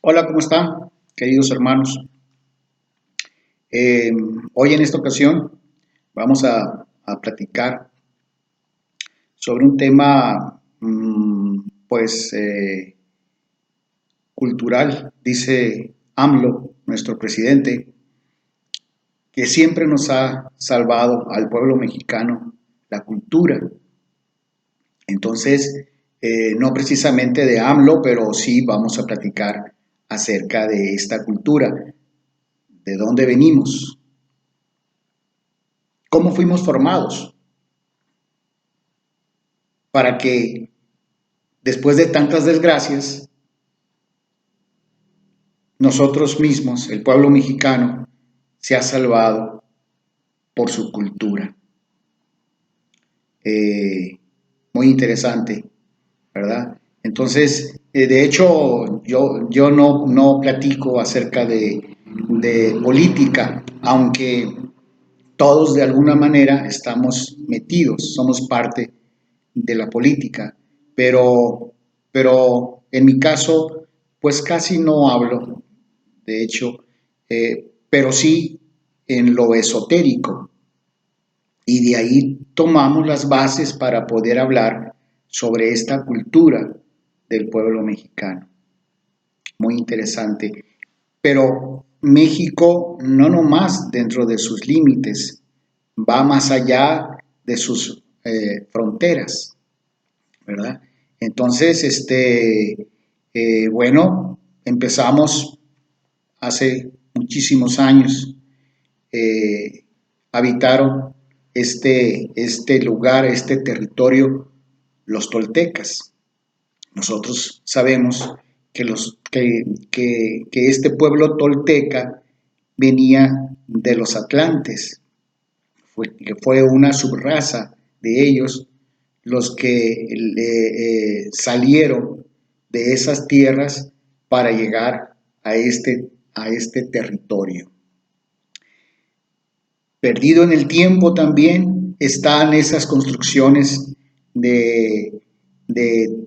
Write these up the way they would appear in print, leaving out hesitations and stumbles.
Hola, ¿cómo están, queridos hermanos? Hoy en esta ocasión vamos a platicar sobre un tema, pues, cultural. Dice AMLO, nuestro presidente, que siempre nos ha salvado al pueblo mexicano la cultura. Entonces, no precisamente de AMLO, pero sí vamos a platicar acerca de esta cultura, de dónde venimos, cómo fuimos formados, para que después de tantas desgracias, nosotros mismos, el pueblo mexicano, se ha salvado por su cultura. Eh, Muy interesante, ¿verdad? Entonces, de hecho, yo no platico acerca de política, aunque todos de alguna manera estamos metidos, somos parte de la política, pero en mi caso, pues casi no hablo, de hecho, pero sí en lo esotérico, y de ahí tomamos las bases para poder hablar sobre esta cultura del pueblo mexicano. Muy interesante. Pero México no nomás dentro de sus límites, va más allá de sus fronteras, ¿verdad? Entonces, bueno, empezamos hace muchísimos años, eh, habitaron este lugar, este territorio, los toltecas. Nosotros sabemos que este pueblo tolteca venía de los atlantes, que fue una subraza de ellos los que salieron de esas tierras para llegar a este territorio. Perdido en el tiempo también están esas construcciones de, de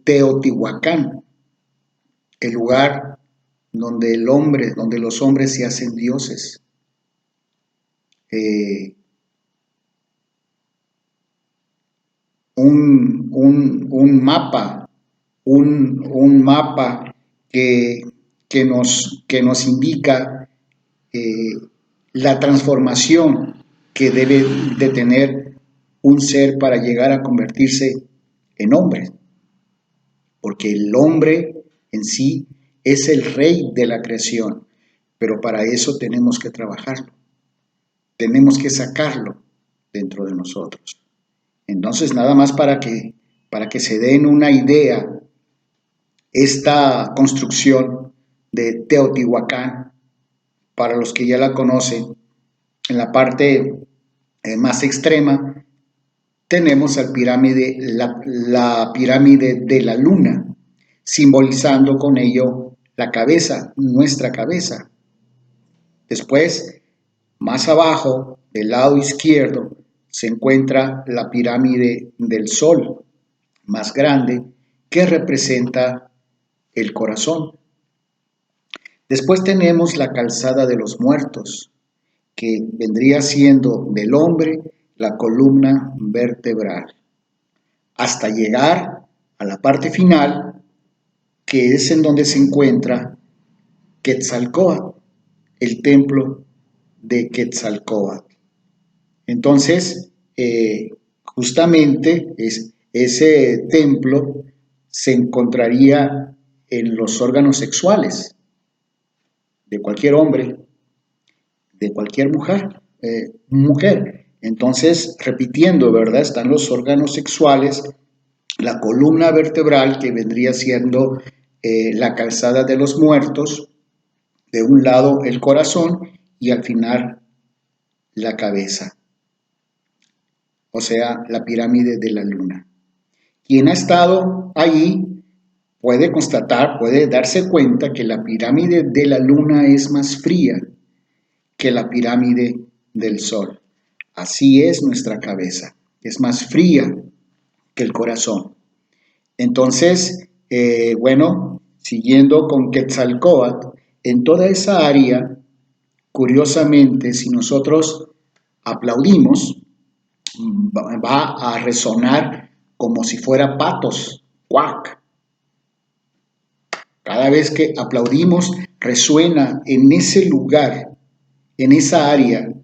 Teotihuacán, el lugar donde donde los hombres se hacen dioses. Eh, un mapa, un mapa que, que nos indica eh, la transformación que debe de tener un ser para llegar a convertirse en hombre, porque el hombre en sí es el rey de la creación, pero para eso tenemos que trabajarlo, tenemos que sacarlo dentro de nosotros. Entonces, nada más para que se den una idea, esta construcción de Teotihuacán, para los que ya la conocen, en la parte más extrema tenemos la pirámide de la luna, simbolizando con ello la cabeza, nuestra cabeza. Después, más abajo, del lado izquierdo, se encuentra la pirámide del sol, más grande, que representa el corazón. Después tenemos la calzada de los muertos, que vendría siendo del hombre la columna vertebral, hasta llegar a la parte final, que es en donde se encuentra Quetzalcóatl, el templo de Quetzalcóatl. Entonces, justamente ese templo se encontraría en los órganos sexuales de cualquier hombre, de cualquier mujer. Entonces, repitiendo, ¿verdad? Están los órganos sexuales, la columna vertebral que vendría siendo la calzada de los muertos, de un lado el corazón y al final la cabeza, o sea, la pirámide de la luna. Quien ha estado allí puede constatar, puede darse cuenta que la pirámide de la luna es más fría que la pirámide del sol. Así es nuestra cabeza, es más fría que el corazón. Entonces, bueno, siguiendo con Quetzalcóatl, en toda esa área, curiosamente, si nosotros aplaudimos, va a resonar como si fuera patos, cuac. Cada vez que aplaudimos, resuena en ese lugar, en esa área,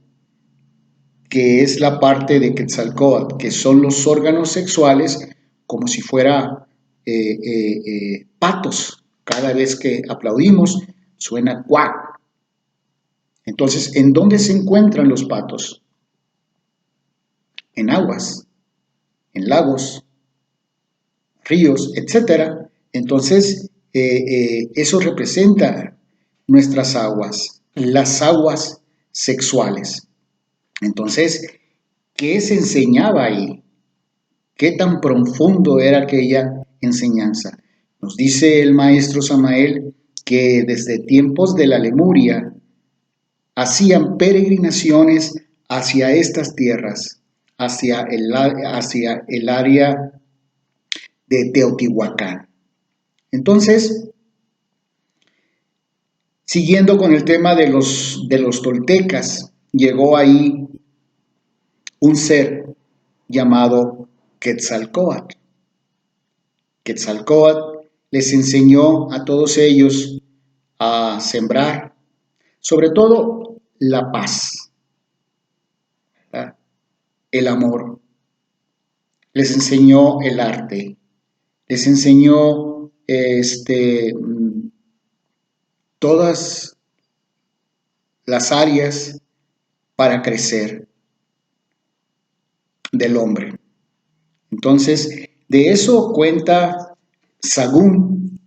que es la parte de Quetzalcóatl, que son los órganos sexuales, como si fuera patos. Cada vez que aplaudimos, suena cuac. Entonces, ¿en dónde se encuentran los patos? En aguas, en lagos, ríos, etcétera. Entonces, eso representa nuestras aguas, las aguas sexuales. Entonces, ¿qué se enseñaba ahí? ¿Qué tan profundo era aquella enseñanza? Nos dice el maestro Samael que desde tiempos de la Lemuria hacían peregrinaciones hacia estas tierras, hacia el área de Teotihuacán. Entonces, siguiendo con el tema de los toltecas, llegó ahí un ser llamado Quetzalcóatl. Quetzalcóatl les enseñó a todos ellos a sembrar, sobre todo la paz, ¿verdad? El amor. Les enseñó el arte, les enseñó todas las áreas para crecer del hombre. Entonces, de eso cuenta Sagún,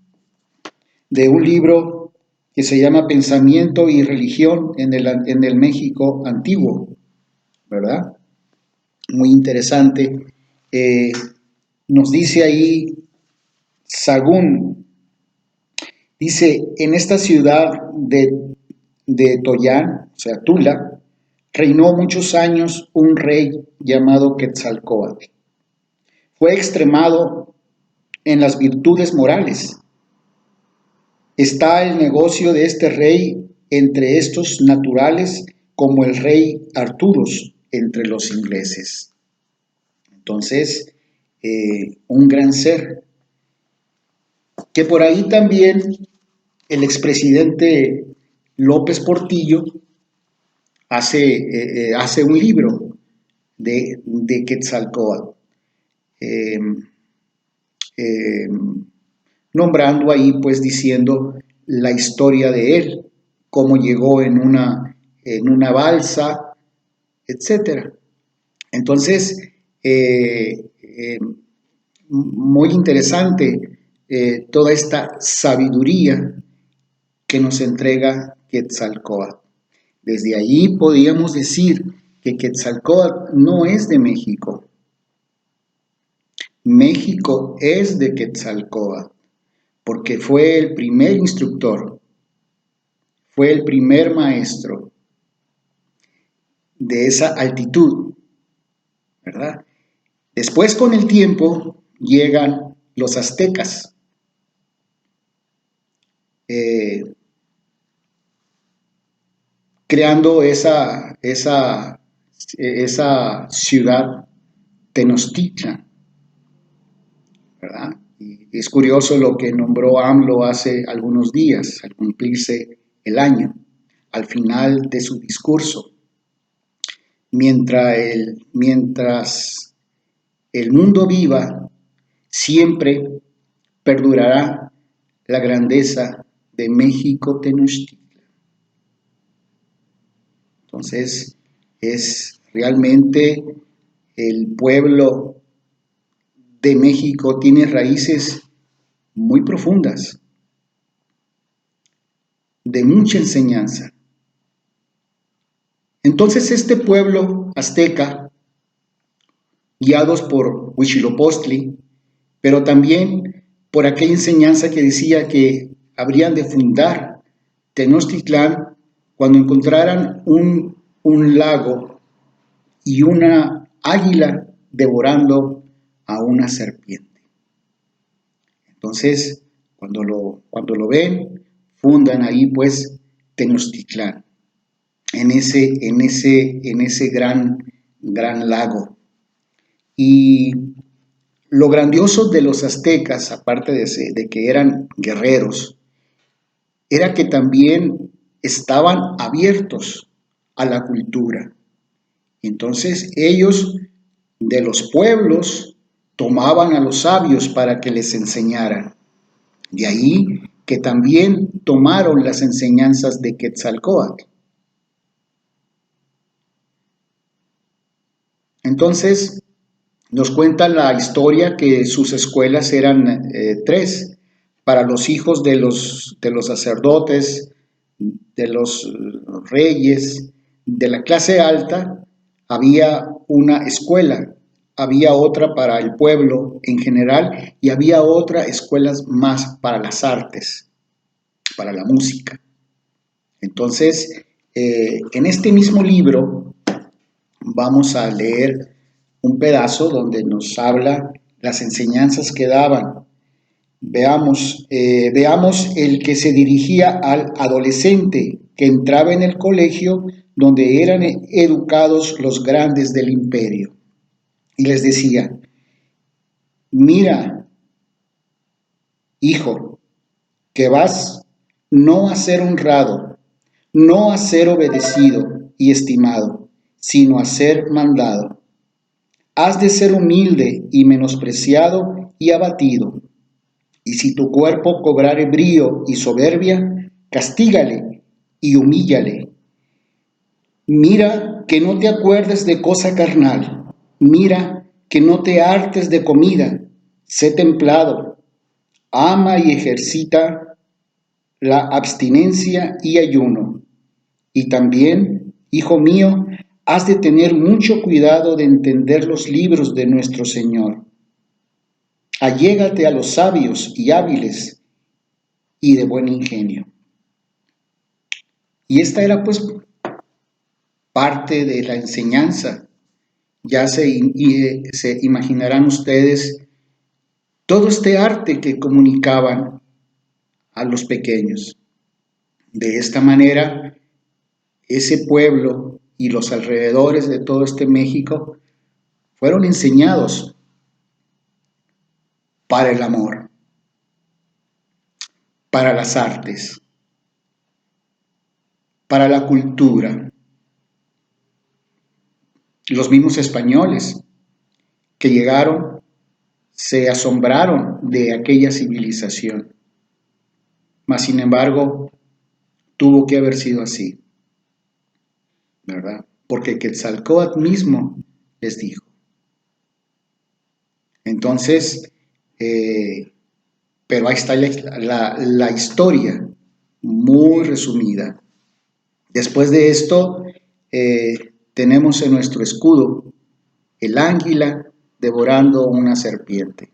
de un libro que se llama Pensamiento y Religión en el México Antiguo, ¿verdad? Muy interesante. Nos dice ahí Sagún, dice, en esta ciudad de Toyán, o sea, Tula, reinó muchos años un rey llamado Quetzalcóatl. Fue extremado en las virtudes morales. Está el negocio de este rey entre estos naturales como el rey Arturos entre los ingleses. Entonces, un gran ser. Que por ahí también el expresidente López Portillo hace un libro de Quetzalcóatl, eh, eh, nombrando ahí, pues diciendo la historia de él, cómo llegó en una balsa, etcétera. Entonces, muy interesante toda esta sabiduría que nos entrega Quetzalcóatl. Desde allí podríamos decir que Quetzalcóatl no es de México. México es de Quetzalcóatl, porque fue el primer instructor, fue el primer maestro de esa altitud, ¿verdad? Después, con el tiempo, llegan los aztecas, creando esa ciudad Tenochtitlan, ¿verdad? Y es curioso lo que nombró AMLO hace algunos días, al cumplirse el año, al final de su discurso. Mientras el mundo viva, siempre perdurará la grandeza de México Tenochtitlan. Entonces, es realmente el pueblo de México tiene raíces muy profundas, de mucha enseñanza. Entonces este pueblo azteca, guiados por Huitzilopochtli, pero también por aquella enseñanza que decía que habrían de fundar Tenochtitlán cuando encontraran un lago y una águila devorando a una serpiente. Entonces, Cuando lo ven, fundan ahí pues Tenochtitlán, en ese gran lago. Y lo grandioso de los aztecas, aparte de que eran guerreros, era que también estaban abiertos a la cultura. Entonces ellos de los pueblos tomaban a los sabios para que les enseñaran. De ahí que también tomaron las enseñanzas de Quetzalcóatl. Entonces, nos cuenta la historia que sus escuelas eran tres. Para los hijos de los sacerdotes, de los reyes, de la clase alta, había una escuela, había otra para el pueblo en general y había otras escuelas más para las artes, para la música. Entonces, en este mismo libro vamos a leer un pedazo donde nos habla las enseñanzas que daban. Veamos el que se dirigía al adolescente que entraba en el colegio donde eran educados los grandes del imperio. Y les decía, mira, hijo, que vas no a ser honrado, no a ser obedecido y estimado, sino a ser mandado. Has de ser humilde y menospreciado y abatido. Y si tu cuerpo cobrare brío y soberbia, castígale y humíllale. Mira que no te acuerdes de cosa carnal. Mira que no te hartes de comida. Sé templado. Ama y ejercita la abstinencia y ayuno. Y también, hijo mío, has de tener mucho cuidado de entender los libros de nuestro Señor. Allégate a los sabios y hábiles y de buen ingenio. Y esta era pues parte de la enseñanza. Ya se imaginarán ustedes todo este arte que comunicaban a los pequeños. De esta manera, ese pueblo y los alrededores de todo este México fueron enseñados para el amor, para las artes, para la cultura. Los mismos españoles que llegaron se asombraron de aquella civilización, mas sin embargo tuvo que haber sido así, ¿verdad? Porque Quetzalcóatl mismo les dijo. Entonces, pero ahí está la historia, muy resumida. Después de esto, tenemos en nuestro escudo el águila devorando una serpiente.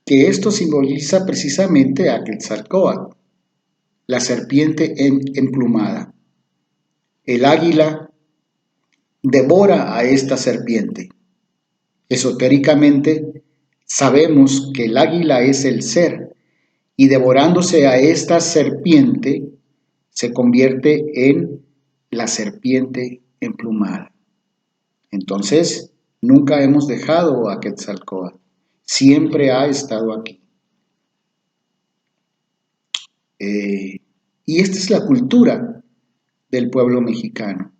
Que esto simboliza precisamente a Quetzalcóatl, la serpiente emplumada. El águila devora a esta serpiente. Esotéricamente, sabemos que el águila es el ser, y devorándose a esta serpiente, se convierte en la serpiente emplumada. Entonces, nunca hemos dejado a Quetzalcóatl, siempre ha estado aquí. Y esta es la cultura del pueblo mexicano.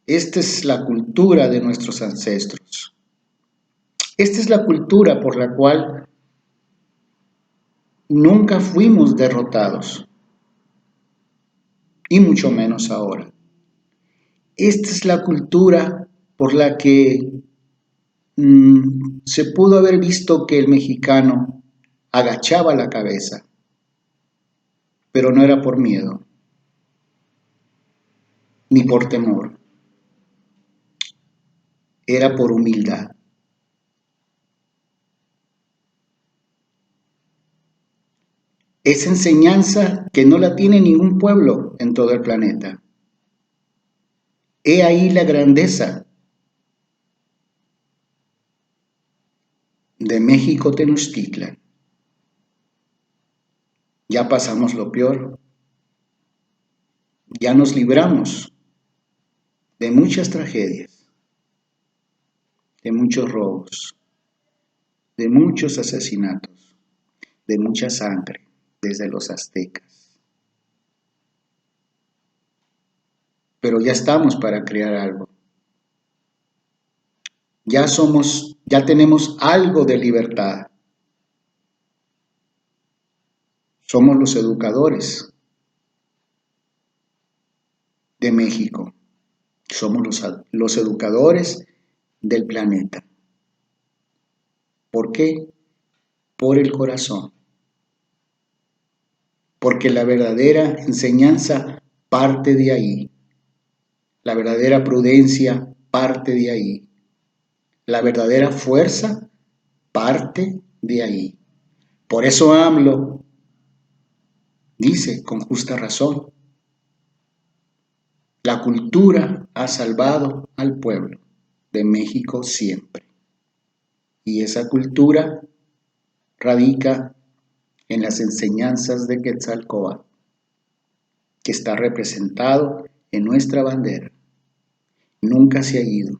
Esta es la cultura de nuestros ancestros. Esta es la cultura por la cual nunca fuimos derrotados, y mucho menos ahora. Esta es la cultura por la que se pudo haber visto que el mexicano agachaba la cabeza, pero no era por miedo, ni por temor, era por humildad. Esa enseñanza que no la tiene ningún pueblo en todo el planeta. He ahí la grandeza de México Tenochtitlan. Ya pasamos lo peor, ya nos libramos de muchas tragedias, de muchos robos, de muchos asesinatos, de mucha sangre desde los aztecas. Pero ya estamos para crear algo. Ya tenemos algo de libertad. Somos los educadores de México. Somos los educadores del planeta. ¿Por qué? Por el corazón. Porque la verdadera enseñanza parte de ahí. La verdadera prudencia parte de ahí. La verdadera fuerza parte de ahí. Por eso AMLO dice con justa razón, la cultura ha salvado al pueblo de México siempre. Y esa cultura radica en las enseñanzas de Quetzalcóatl, que está representado en nuestra bandera. Nunca se ha ido.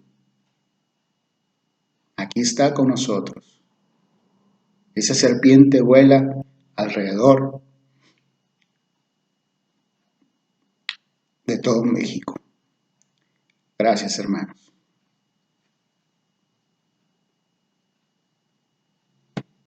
Aquí está con nosotros. Esa serpiente vuela alrededor de todo México. Gracias, hermanos.